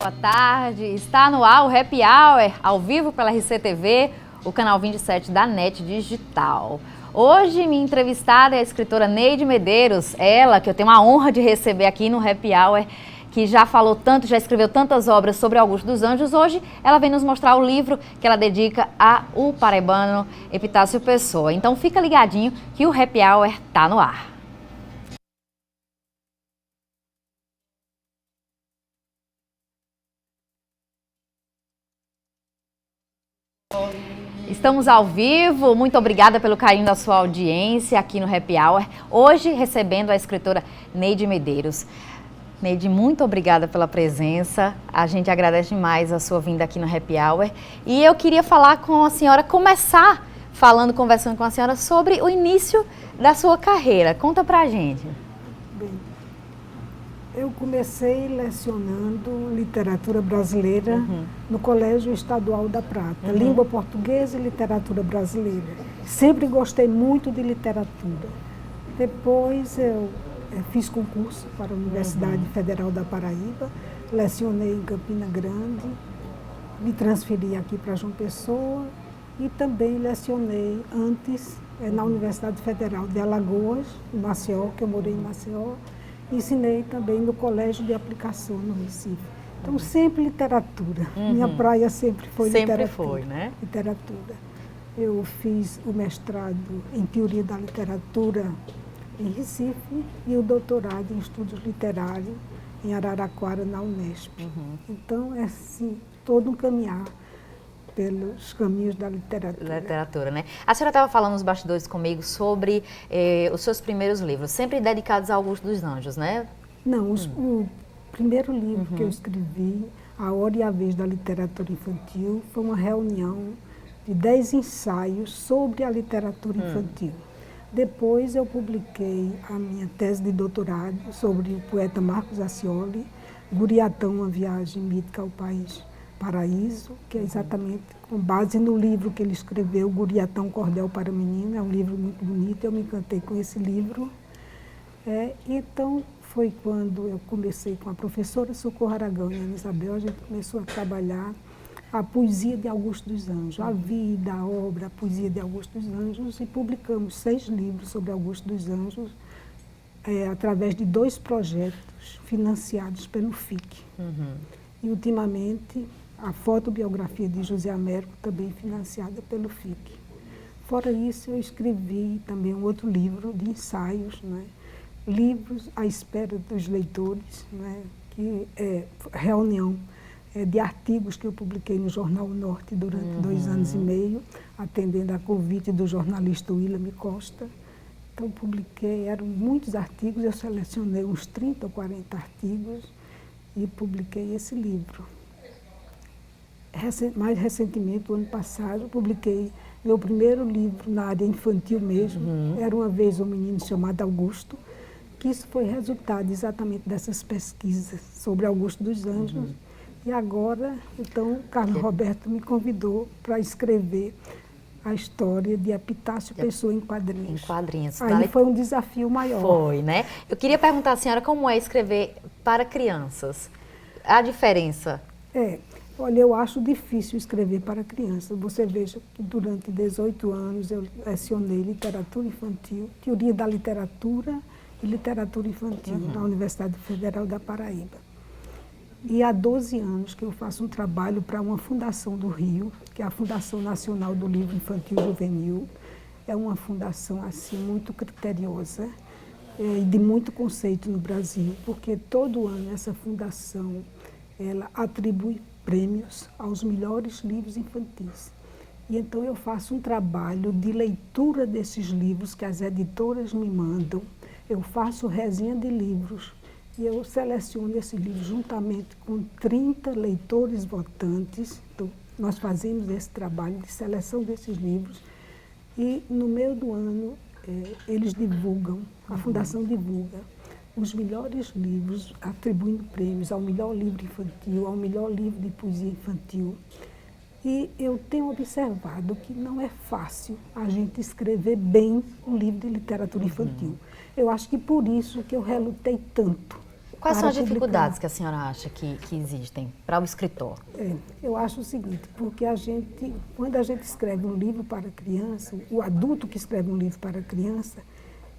Boa tarde, está no ar o Happy Hour, ao vivo pela RCTV, o canal 27 da NET Digital. Hoje minha entrevistada é a escritora Neide Medeiros, ela que eu tenho a honra de receber aqui no Happy Hour, que já falou tanto, já escreveu tantas obras sobre Augusto dos Anjos. Hoje ela vem nos mostrar o livro que ela dedica ao paraibano Epitácio Pessoa. Então fica ligadinho que o Happy Hour está no ar. Estamos ao vivo, muito obrigada pelo carinho da sua audiência aqui no Happy Hour. Hoje recebendo a escritora Neide Medeiros. Neide, muito obrigada pela presença, a gente agradece demais a sua vinda aqui no Happy Hour. E eu queria falar com a senhora, conversando com a senhora sobre o início da sua carreira. Conta pra gente. Bem, eu comecei lecionando literatura brasileira no Colégio Estadual da Prata, língua portuguesa e literatura brasileira. Sempre gostei muito de literatura. Depois eu fiz concurso para a Universidade Federal da Paraíba, lecionei em Campina Grande, me transferi aqui para João Pessoa e também lecionei antes na Universidade Federal de Alagoas, em Maceió, que eu morei em Maceió. Ensinei também no Colégio de Aplicação no Recife. Então, sempre literatura. Minha praia sempre foi literatura. Sempre foi, né? Literatura. Eu fiz o mestrado em Teoria da Literatura em Recife e o doutorado em Estudos Literários em Araraquara, na Unesp. Então, é assim, todo um caminhar pelos caminhos da literatura. Né? A senhora estava falando nos bastidores comigo sobre os seus primeiros livros, sempre dedicados a Augusto dos Anjos, né? Não, o primeiro livro que eu escrevi, A Hora e a Vez da Literatura Infantil, foi uma reunião de 10 ensaios sobre a literatura infantil. Depois eu publiquei a minha tese de doutorado sobre o poeta Marcos Accioli, Guriatão, uma viagem mítica ao país Paraíso, que é exatamente com base no livro que ele escreveu, Guriatão, Cordel para Menino. É um livro muito bonito, eu me encantei com esse livro. Então, foi quando eu comecei com a professora Socorro Aragão e Ana Isabel, a gente começou a trabalhar a poesia de Augusto dos Anjos, a vida, a obra, a poesia de Augusto dos Anjos, e publicamos 6 livros sobre Augusto dos Anjos, através de 2 projetos financiados pelo FIC. E, ultimamente, a fotobiografia de José Américo, também financiada pelo FIC. Fora isso, eu escrevi também um outro livro de ensaios, né? Livros à espera dos leitores, né? Que é reunião de artigos que eu publiquei no Jornal Norte durante 2 anos e meio, atendendo a convite do jornalista William Costa. Então, publiquei, eram muitos artigos, eu selecionei uns 30 ou 40 artigos e publiquei esse livro. Mais recentemente, o ano passado, publiquei meu primeiro livro na área infantil mesmo. Era uma vez um menino chamado Augusto, que isso foi resultado exatamente dessas pesquisas sobre Augusto dos Anjos. E agora, então, Carlos Roberto me convidou para escrever a história de Epitácio Pessoa em quadrinhos. Em quadrinhos. Aí foi um desafio maior. Foi, né? Eu queria perguntar à senhora como é escrever para crianças. A diferença? Olha, eu acho difícil escrever para crianças. Você veja que durante 18 anos eu lecionei literatura infantil, teoria da literatura e literatura infantil na Universidade Federal da Paraíba. E há 12 anos que eu faço um trabalho para uma fundação do Rio, que é a Fundação Nacional do Livro Infantil e Juvenil. É uma fundação assim muito criteriosa e de muito conceito no Brasil, porque todo ano essa fundação ela atribui prêmios aos melhores livros infantis. E então eu faço um trabalho de leitura desses livros que as editoras me mandam. Eu faço resenha de livros e eu seleciono esses livros juntamente com 30 leitores votantes. Então, nós fazemos esse trabalho de seleção desses livros e no meio do ano eles divulgam, a Fundação divulga os melhores livros, atribuindo prêmios ao melhor livro infantil, ao melhor livro de poesia infantil. E eu tenho observado que não é fácil a gente escrever bem um livro de literatura infantil. Eu acho que por isso que eu relutei tanto Quais são as dificuldades que a senhora acha que existem para o escritor? Eu acho o seguinte, porque quando a gente escreve um livro para criança, o adulto que escreve um livro para criança,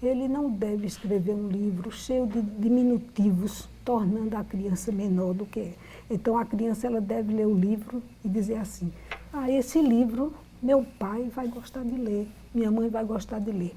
ele não deve escrever um livro cheio de diminutivos, tornando a criança menor do que é. Então, a criança ela deve ler o livro e dizer assim, esse livro meu pai vai gostar de ler, minha mãe vai gostar de ler.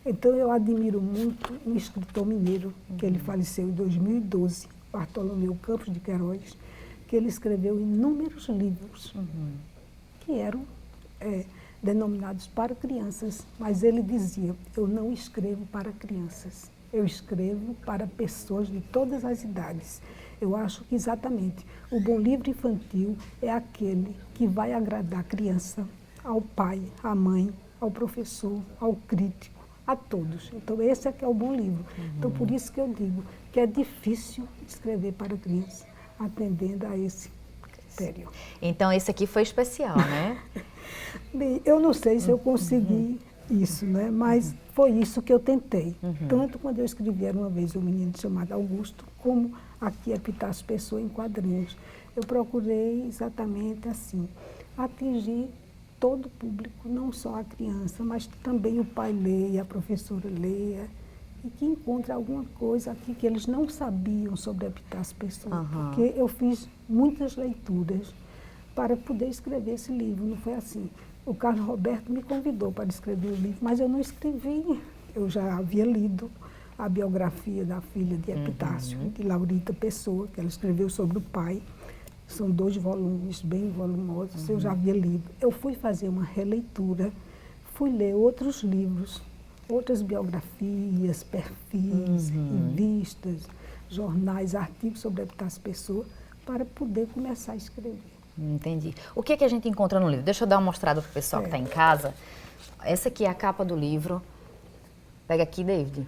Então, eu admiro muito um escritor mineiro, que ele faleceu em 2012, Bartolomeu Campos de Queiroz, que ele escreveu inúmeros livros que eram denominados para crianças, mas ele dizia, eu não escrevo para crianças, eu escrevo para pessoas de todas as idades. Eu acho que exatamente o bom livro infantil é aquele que vai agradar a criança, ao pai, à mãe, ao professor, ao crítico, a todos. Então esse é que é o bom livro. Então por isso que eu digo que é difícil escrever para criança, atendendo a esse critério. Então esse aqui foi especial, né? Bem, eu não sei se eu consegui isso, né? Mas foi isso que eu tentei. Tanto quando eu escrevi uma vez um menino chamado Augusto, como aqui Epitácio Pessoa em quadrinhos. Eu procurei exatamente assim, atingir todo o público, não só a criança, mas também o pai leia, a professora leia, e que encontre alguma coisa aqui que eles não sabiam sobre Epitácio Pessoa. Porque eu fiz muitas leituras para poder escrever esse livro, não foi assim. O Carlos Roberto me convidou para escrever o livro, mas eu não escrevi. Eu já havia lido a biografia da filha de Epitácio, de Laurita Pessoa, que ela escreveu sobre o pai. São 2 volumes bem volumosos, eu já havia lido. Eu fui fazer uma releitura, fui ler outros livros, outras biografias, perfis, revistas, jornais, artigos sobre Epitácio Pessoa, para poder começar a escrever. Entendi. O que é que a gente encontra no livro? Deixa eu dar uma mostrada para o pessoal que está em casa. Essa aqui é a capa do livro. Pega aqui, David.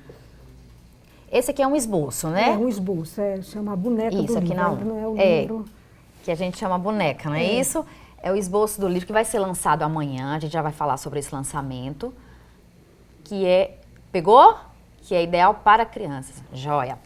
Esse aqui é um esboço, né? É um esboço, chama a boneca do aqui livro. não É o livro. Que a gente chama boneca, não é isso? É o esboço do livro que vai ser lançado amanhã. A gente já vai falar sobre esse lançamento. Que é... Pegou? Que é ideal para crianças. Joia.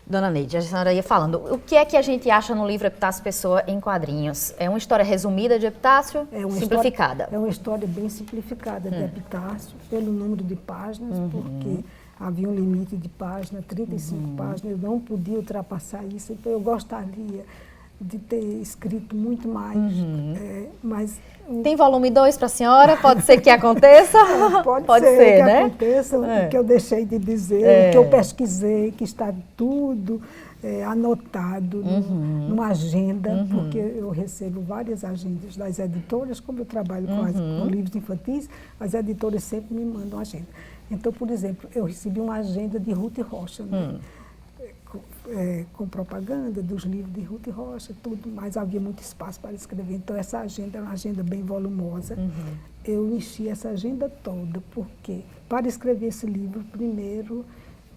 Dona Neide, a senhora ia falando, o que é que a gente acha no livro Epitácio Pessoa em quadrinhos? É uma história resumida de Epitácio, simplificada? É uma história bem simplificada de Epitácio, pelo número de páginas, porque havia um limite de páginas, 35 páginas, eu não podia ultrapassar isso, então eu gostaria de ter escrito muito mais, mas... Tem volume 2 para a senhora? Pode ser que aconteça? Pode ser que aconteça, o que eu deixei de dizer, o que eu pesquisei, que está tudo anotado numa agenda, porque eu recebo várias agendas das editoras, como eu trabalho com livros infantis, as editoras sempre me mandam agenda. Então, por exemplo, eu recebi uma agenda de Ruth Rocha, né? Com propaganda dos livros de Ruth Rocha, tudo, mas havia muito espaço para escrever. Então, essa agenda é uma agenda bem volumosa. Eu enchi essa agenda toda, porque para escrever esse livro, primeiro,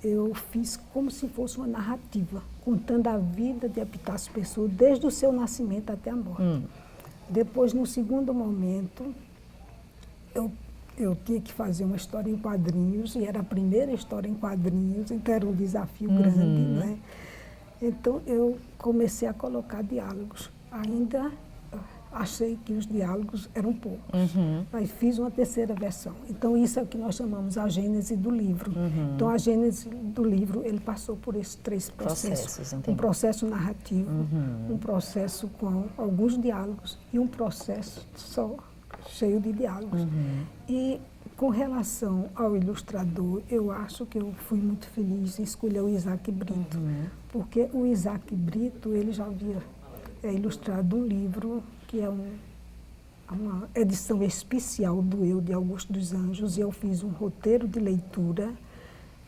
eu fiz como se fosse uma narrativa, contando a vida de Epitácio Pessoa, desde o seu nascimento até a morte. Depois, no segundo momento, eu tinha que fazer uma história em quadrinhos, e era a primeira história em quadrinhos, então era um desafio grande, né? Então, eu comecei a colocar diálogos. Ainda achei que os diálogos eram poucos, mas fiz uma terceira versão. Então, isso é o que nós chamamos a gênese do livro. Então, a gênese do livro, ele passou por esses 3 processos. Um processo narrativo, um processo com alguns diálogos e um processo só cheio de diálogos. E com relação ao ilustrador, eu acho que eu fui muito feliz em escolher o Isaac Brito, porque o Isaac Brito, ele já havia ilustrado um livro que é uma edição especial do Eu, de Augusto dos Anjos, e eu fiz um roteiro de leitura,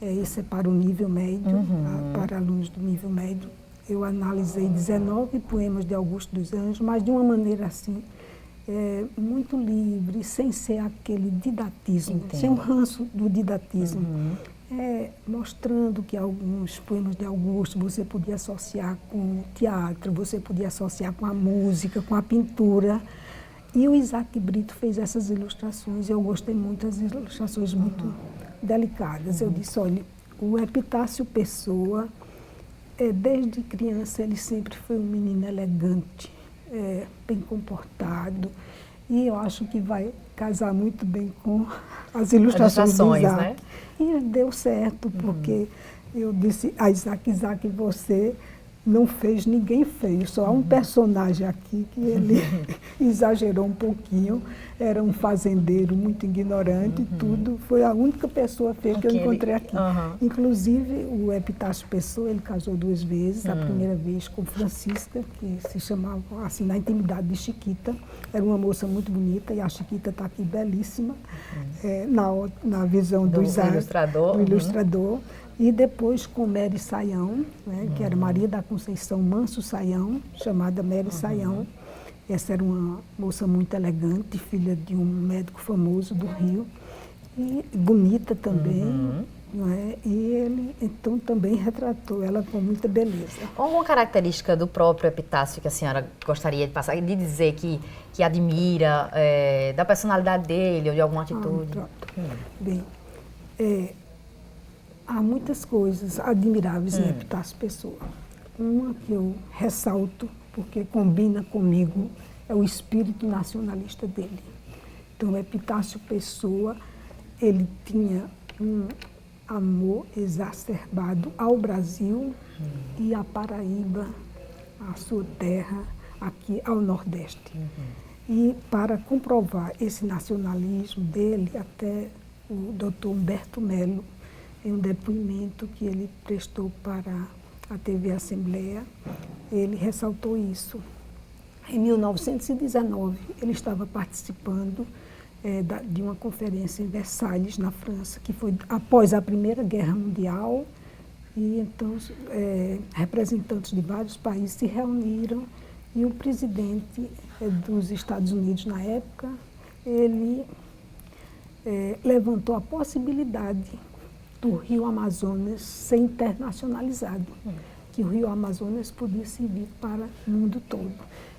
isso é para o nível médio, para alunos do nível médio. Eu analisei 19 poemas de Augusto dos Anjos, mas de uma maneira assim, muito livre, sem ser aquele didatismo, sem um ranço do didatismo. Mostrando que alguns poemas de Augusto você podia associar com o teatro, você podia associar com a música, com a pintura. E o Isaac Brito fez essas ilustrações, e eu gostei muito das ilustrações muito delicadas. Eu disse, olha, o Epitácio Pessoa Desde criança ele sempre foi um menino elegante, bem comportado, e eu acho que vai casar muito bem com as ilustrações do Isaac. Né? E deu certo, porque eu disse, Isaac, você não fez, ninguém fez, só há um personagem aqui que ele exagerou um pouquinho, era um fazendeiro muito ignorante, tudo, foi a única pessoa feia que eu encontrei aqui. Inclusive o Epitácio Pessoa, ele casou 2 vezes, a primeira vez com Francisca, que se chamava assim, na intimidade de Chiquita, era uma moça muito bonita, e a Chiquita está aqui belíssima, na visão do Isaac, do ilustrador. E depois com Mary Saião, né, que era Maria da Conceição Manso Saião, chamada Mary Saião. Essa era uma moça muito elegante, filha de um médico famoso do Rio, e bonita também. Não é? E ele, então, também retratou ela com muita beleza. Alguma característica do próprio Epitácio que a senhora gostaria de passar, de dizer que admira, da personalidade dele ou de alguma atitude? Bem, há muitas coisas admiráveis em Epitácio Pessoa. Uma que eu ressalto, porque combina comigo, é o espírito nacionalista dele. Então, Epitácio Pessoa, ele tinha um amor exacerbado ao Brasil e à Paraíba, à sua terra, aqui ao Nordeste. E para comprovar esse nacionalismo dele, até o doutor Humberto Melo, em um depoimento que ele prestou para a TV Assembleia, ele ressaltou isso. Em 1919, ele estava participando de uma conferência em Versalhes, na França, que foi após a Primeira Guerra Mundial, e então representantes de vários países se reuniram, e o presidente dos Estados Unidos, na época, ele levantou a possibilidade do Rio Amazonas ser internacionalizado, que o Rio Amazonas podia servir para o mundo todo.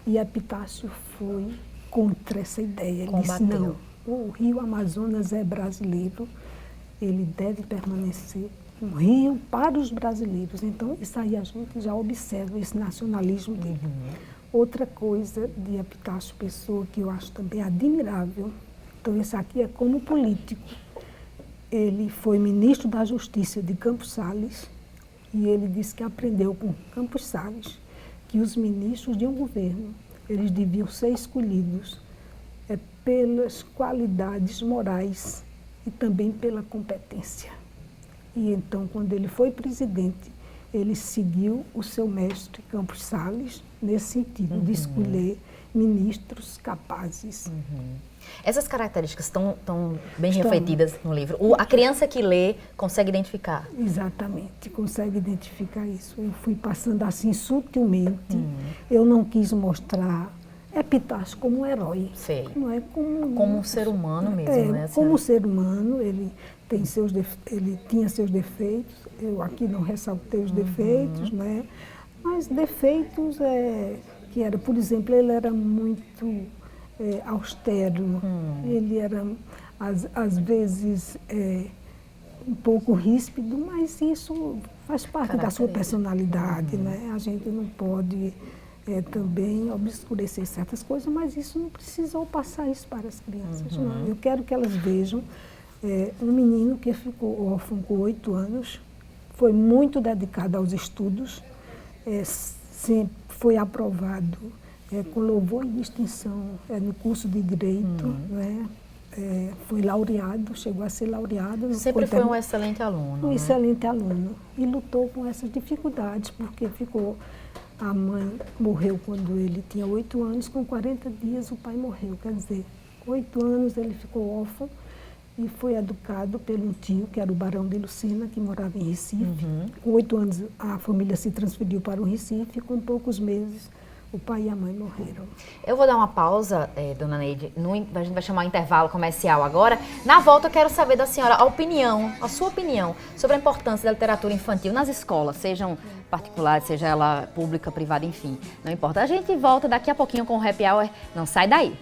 E Epitácio foi contra essa ideia. Ele disse, não, o Rio Amazonas é brasileiro, ele deve permanecer um rio para os brasileiros. Então, isso aí a gente já observa, esse nacionalismo dele. Outra coisa de Epitácio Pessoa que eu acho também admirável, então isso aqui é como político. Ele foi ministro da Justiça de Campos Sales e ele disse que aprendeu com Campos Sales que os ministros de um governo, eles deviam ser escolhidos pelas qualidades morais e também pela competência. E então, quando ele foi presidente, ele seguiu o seu mestre Campos Sales nesse sentido, de escolher ministros capazes. Essas características estão bem refletidas no livro. A criança que lê consegue identificar? Exatamente, consegue identificar isso. Eu fui passando assim sutilmente. Eu não quis mostrar Epitácio como um herói. Sei. Não é como um ser humano mesmo, né? Como um ser humano, ele tinha seus defeitos. Eu aqui não ressaltei os defeitos, né? Mas defeitos que era, por exemplo, ele era muito austero, ele era às vezes um pouco ríspido, mas isso faz parte da sua personalidade, né? A gente não pode também obscurecer certas coisas, mas isso não precisou passar isso para as crianças. Não. Eu quero que elas vejam um menino que ficou órfão com 8 anos, foi muito dedicado aos estudos, sempre foi aprovado com louvor e distinção no curso de Direito, né? Foi laureado, chegou a ser laureado. Sempre foi um excelente aluno. Um excelente aluno. E lutou com essas dificuldades, porque a mãe morreu quando ele tinha 8 anos, com 40 dias o pai morreu. Quer dizer, 8 anos ele ficou órfão e foi educado pelo um tio, que era o Barão de Lucena, que morava em Recife. Com 8 anos a família se transferiu para o Recife e com poucos meses o pai e a mãe morreram. Eu vou dar uma pausa, dona Neide, a gente vai chamar o intervalo comercial agora. Na volta eu quero saber da senhora a sua opinião sobre a importância da literatura infantil nas escolas, sejam particulares, seja ela pública, privada, enfim, não importa. A gente volta daqui a pouquinho com o Happy Hour, não sai daí.